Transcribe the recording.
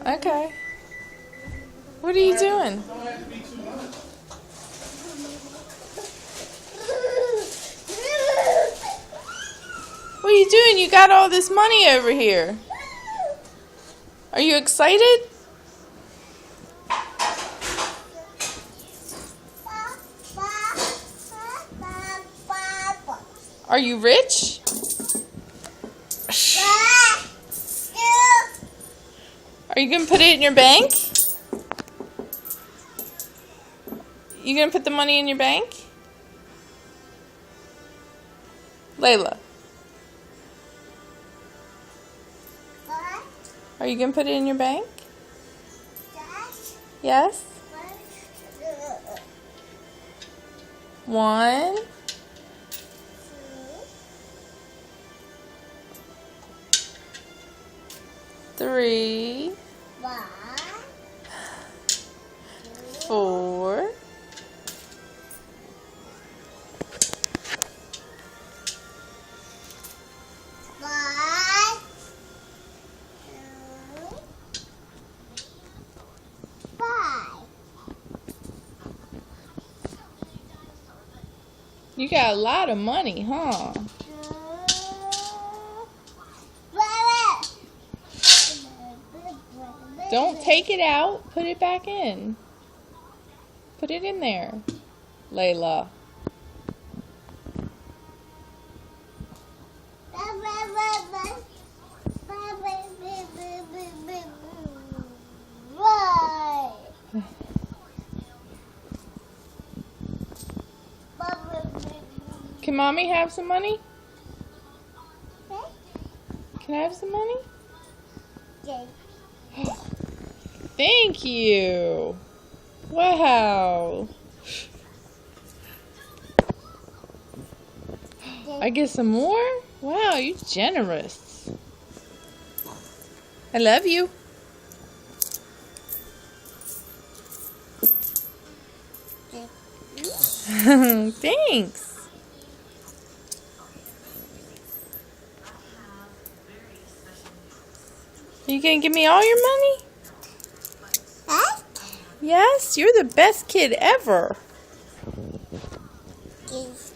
Okay. What are you doing? What are you doing? You got all this money over here. Are you excited? Are you rich? Are you going to put it in your bank? You going to put the money in your bank? Layla. Are you going to put it in your bank? Yes? 1, 3, 4, 5. You got a lot of money, huh? Don't take it out. Put it back in. Put it in there, Layla. Can Mommy have some money? Can I have some money? Thank you. Wow. I get some more? Wow, you're generous. I love you. Thanks. You gonna give me all your money? Huh? Yes, you're the best kid ever. Yes.